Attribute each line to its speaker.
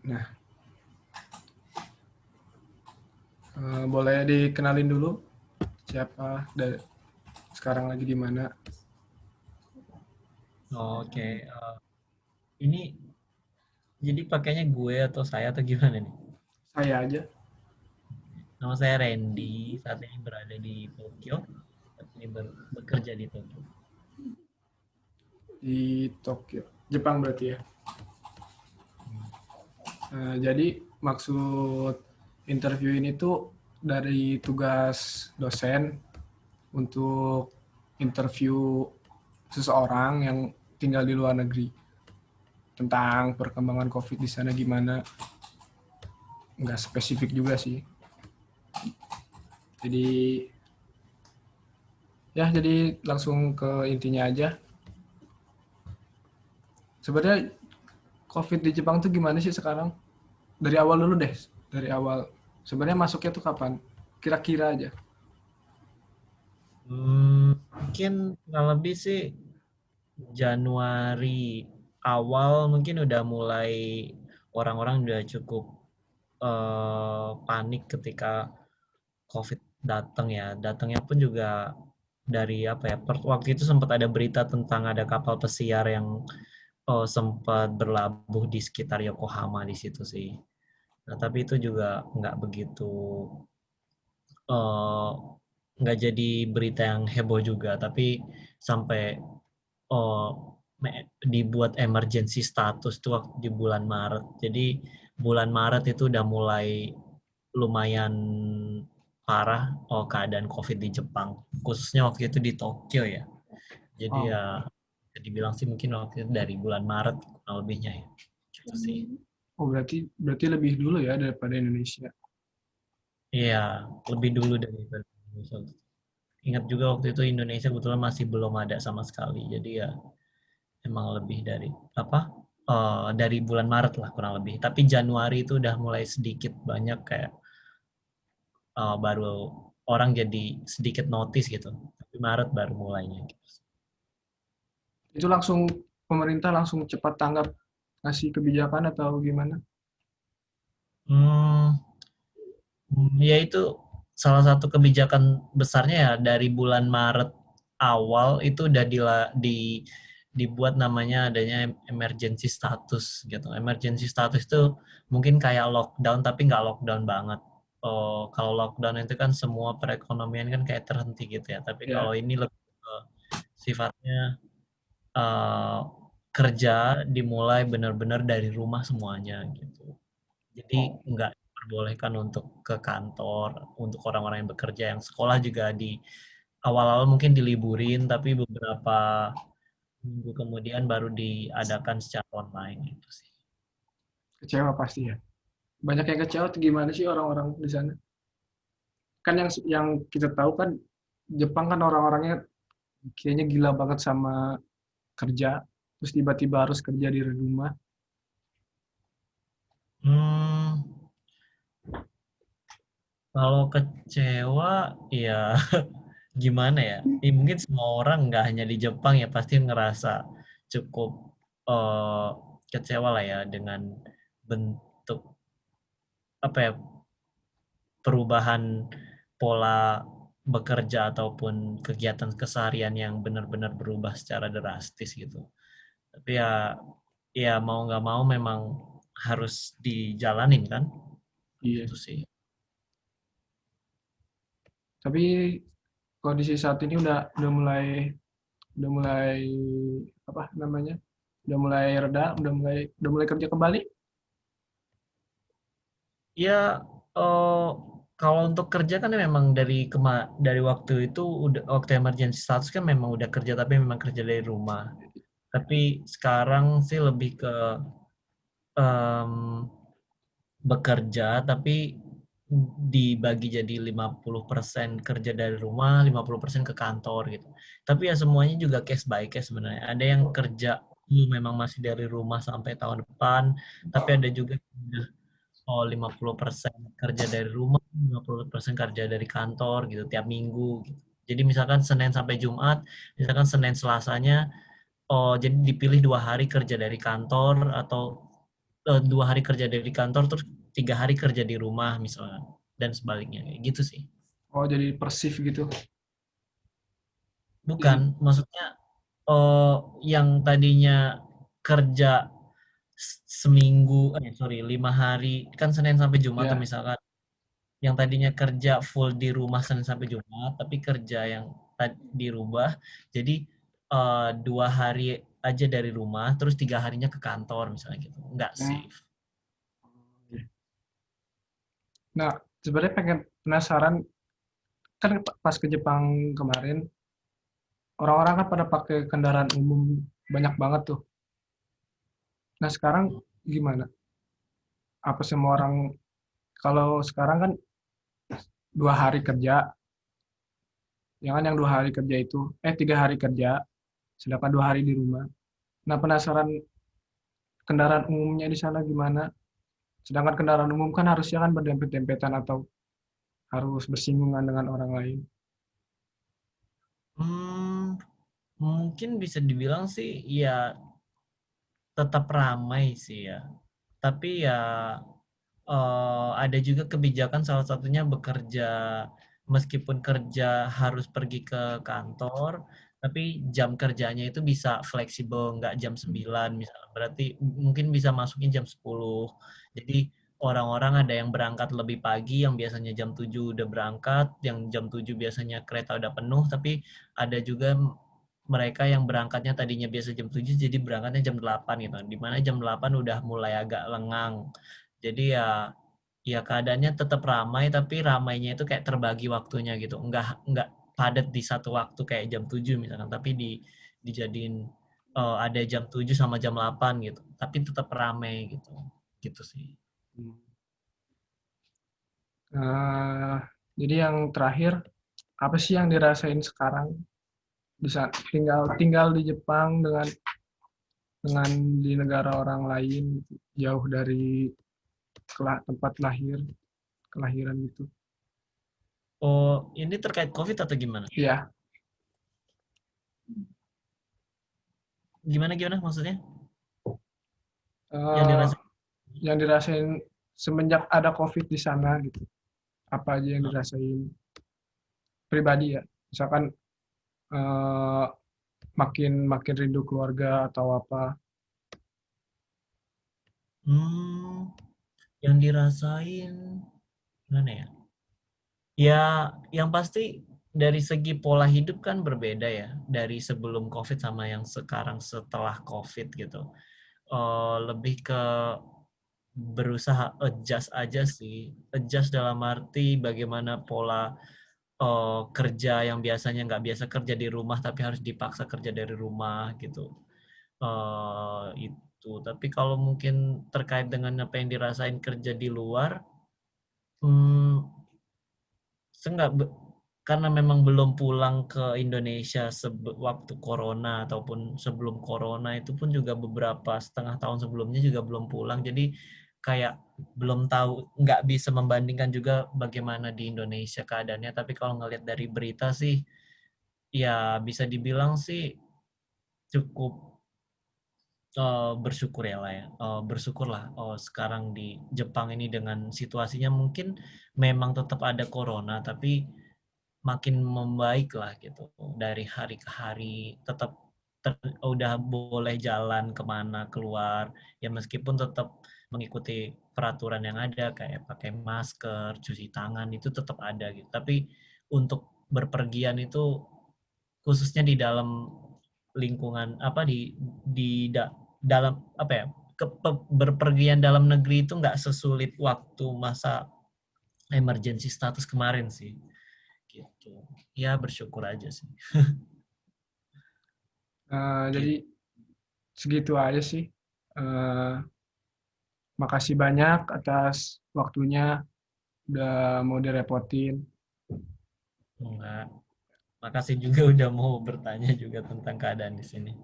Speaker 1: Nah, boleh dikenalin dulu siapa dan sekarang lagi di mana?
Speaker 2: Oke, ini jadi pakainya gue atau saya atau gimana nih?
Speaker 1: Saya aja
Speaker 2: Nama saya Randy, saat ini berada di Tokyo, saat ini bekerja di Tokyo.
Speaker 1: di Tokyo, Jepang berarti ya.
Speaker 2: Hmm.
Speaker 1: Jadi maksud interview ini tuh dari tugas dosen untuk interview seseorang yang tinggal di luar negeri tentang perkembangan COVID di sana gimana. Nggak spesifik juga sih. Jadi jadi langsung ke intinya aja. Sebenarnya COVID di Jepang tuh gimana sih sekarang? Dari awal dulu deh. Dari awal. Sebenarnya masuknya tuh kapan? Kira-kira aja.
Speaker 2: Mungkin kurang lebih sih Januari awal mungkin udah mulai orang-orang udah cukup panik ketika COVID datang ya. Datangnya pun juga dari apa ya? Waktu itu sempat ada berita tentang ada kapal pesiar yang sempat berlabuh di sekitar Yokohama di situ sih. Nah, tapi itu juga nggak begitu eh, nggak jadi berita yang heboh juga, tapi sampai eh, dibuat emergency status tuh waktu di bulan Maret. Jadi bulan Maret itu udah mulai lumayan parah keadaan COVID di Jepang, khususnya waktu itu di Tokyo ya. Jadi
Speaker 1: Oh,
Speaker 2: ya bisa dibilang sih mungkin waktu itu dari bulan Maret kurang lebihnya ya. Gitu sih.
Speaker 1: oh berarti berarti lebih dulu ya daripada Indonesia.
Speaker 2: Iya, lebih dulu dari Indonesia. Ingat juga waktu itu Indonesia kebetulan masih belum ada sama sekali. Jadi ya emang lebih dari apa? Dari bulan Maret lah kurang lebih. Tapi Januari itu udah mulai sedikit banyak kayak baru orang jadi sedikit notice gitu. Tapi Maret baru mulainya. Gitu.
Speaker 1: Itu langsung pemerintah langsung cepat tanggap ngasih kebijakan atau gimana?
Speaker 2: Hmm, ya itu salah satu kebijakan besarnya ya dari bulan Maret awal itu udah dibuat namanya adanya emergency status gitu. Emergency status itu mungkin kayak lockdown tapi nggak lockdown banget. Oh, kalau lockdown itu kan semua perekonomian kan kayak terhenti gitu ya. Tapi
Speaker 1: Ya.
Speaker 2: kalau ini lebih ke sifatnya eh, kerja dimulai benar-benar dari rumah semuanya gitu. Jadi
Speaker 1: Oh,
Speaker 2: nggak diperbolehkan untuk ke kantor, untuk orang-orang yang bekerja, yang sekolah juga di awal-awal mungkin diliburin, tapi beberapa minggu kemudian baru diadakan secara online gitu sih.
Speaker 1: kecewa pasti ya. Banyak yang kecewa tuh gimana sih orang-orang di sana? Kan yang kita tahu kan Jepang kan orang-orangnya kayaknya gila banget sama kerja, terus tiba-tiba harus kerja di rumah.
Speaker 2: Hmm, kalau kecewa ya gimana ya? Mungkin semua orang nggak hanya di Jepang ya pasti ngerasa cukup eh, kecewa lah ya dengan bentuk apa ya perubahan pola bekerja ataupun kegiatan keseharian yang benar-benar berubah secara drastis gitu. Tapi ya mau nggak mau memang harus dijalanin kan,
Speaker 1: Iya.
Speaker 2: gitu sih.
Speaker 1: Tapi kondisi saat ini udah mulai apa namanya? Udah mulai reda, udah mulai kerja kembali.
Speaker 2: Ya eh, kalau untuk kerja kan memang dari waktu itu udah waktu emergency status kan memang udah kerja tapi memang kerja dari rumah. Tapi sekarang sih lebih ke em, bekerja tapi dibagi jadi 50% kerja dari rumah, 50% ke kantor gitu. Tapi ya semuanya juga case by case sebenarnya. Ada yang kerja memang masih dari rumah sampai tahun depan, tapi ada juga yang udah 50% kerja dari rumah, 50% kerja dari kantor gitu tiap minggu gitu. Jadi misalkan Senin sampai Jumat, misalkan Senin Selasanya jadi dipilih 2 hari kerja dari kantor atau 2 hari kerja dari kantor terus 3 hari kerja di rumah misalnya dan sebaliknya kayak gitu sih.
Speaker 1: Oh, jadi persif gitu.
Speaker 2: Bukan,
Speaker 1: Jadi
Speaker 2: maksudnya yang tadinya kerja seminggu, 5 hari kan Senin sampai Jumat tuh
Speaker 1: ya.
Speaker 2: misalkan, yang tadinya kerja full di rumah Senin sampai Jumat, tapi kerja yang dirubah jadi 2 hari aja dari rumah, terus 3 harinya ke kantor misalnya gitu, nggak
Speaker 1: Hmm.
Speaker 2: shift.
Speaker 1: Nah, sebenarnya pengen penasaran kan pas ke Jepang kemarin orang-orang kan pada pakai kendaraan umum banyak banget tuh. Nah, sekarang gimana? Apa semua orang kalau sekarang kan 2 hari kerja, jangan yang 2 hari kerja itu, 3 hari kerja, sedangkan 2 hari di rumah. Nah, penasaran kendaraan umumnya di sana gimana? Sedangkan kendaraan umum kan harusnya kan berdempet-dempetan atau harus bersinggungan dengan orang lain.
Speaker 2: Hmm, mungkin bisa dibilang sih ya tetap ramai sih ya. Tapi ya ada juga kebijakan salah satunya bekerja meskipun kerja harus pergi ke kantor, tapi jam kerjanya itu bisa fleksibel, nggak jam 9 misalnya. Berarti mungkin bisa masuknya jam 10. Jadi orang-orang ada yang berangkat lebih pagi, yang biasanya jam 7 udah berangkat, yang jam 7 biasanya kereta udah penuh, tapi ada juga mereka yang berangkatnya tadinya biasa jam 7 jadi berangkatnya jam 8 gitu. Di mana jam 8 udah mulai agak lengang. Jadi ya keadaannya tetap ramai tapi ramainya itu kayak terbagi waktunya gitu. Enggak padat di satu waktu kayak jam 7 misalkan, tapi dijadiin ada jam 7 sama jam 8 gitu. Tapi tetap ramai gitu. Gitu sih.
Speaker 1: Nah, jadi yang terakhir, apa sih yang dirasain sekarang bisa tinggal di Jepang dengan di negara orang lain jauh dari tempat kelahiran gitu.
Speaker 2: Oh, ini terkait COVID atau gimana?
Speaker 1: Iya,
Speaker 2: Gimana gimana maksudnya? Yang
Speaker 1: eh,
Speaker 2: dirasain?
Speaker 1: yang dirasain semenjak ada COVID di sana gitu. Apa aja yang
Speaker 2: Oh.
Speaker 1: dirasain pribadi ya. Misalkan eh, makin makin rindu keluarga atau apa.
Speaker 2: Hmm, yang dirasain gimana ya? Ya, yang pasti dari segi pola hidup kan berbeda ya, dari sebelum COVID sama yang sekarang setelah COVID gitu. Lebih ke berusaha adjust aja sih. Adjust dalam arti bagaimana pola kerja yang biasanya nggak biasa kerja di rumah tapi harus dipaksa kerja dari rumah gitu. Itu. Tapi kalau mungkin terkait dengan apa yang dirasain kerja di luar, hmm, Seenggak karena memang belum pulang ke Indonesia waktu corona ataupun sebelum corona itu pun juga beberapa setengah tahun sebelumnya juga belum pulang. Jadi kayak belum tahu, nggak bisa membandingkan juga bagaimana di Indonesia keadaannya. Tapi kalau ngelihat dari berita sih, ya bisa dibilang sih cukup bersyukur ya lah ya. Bersyukurlah sekarang di Jepang ini dengan situasinya mungkin memang tetap ada corona, tapi makin membaik lah gitu dari hari ke hari, tetap udah boleh jalan kemana keluar ya meskipun tetap mengikuti peraturan yang ada kayak pakai masker, cuci tangan itu tetap ada gitu, tapi untuk berpergian itu khususnya di dalam lingkungan apa dalam apa ya berpergian dalam negeri itu nggak sesulit waktu masa emergency status kemarin sih gitu. Ya bersyukur aja sih.
Speaker 1: Jadi
Speaker 2: Gitu.
Speaker 1: segitu aja sih. Eh, Makasih banyak atas waktunya udah mau direpotin.
Speaker 2: Enggak. Makasih juga udah mau bertanya juga tentang keadaan di sini.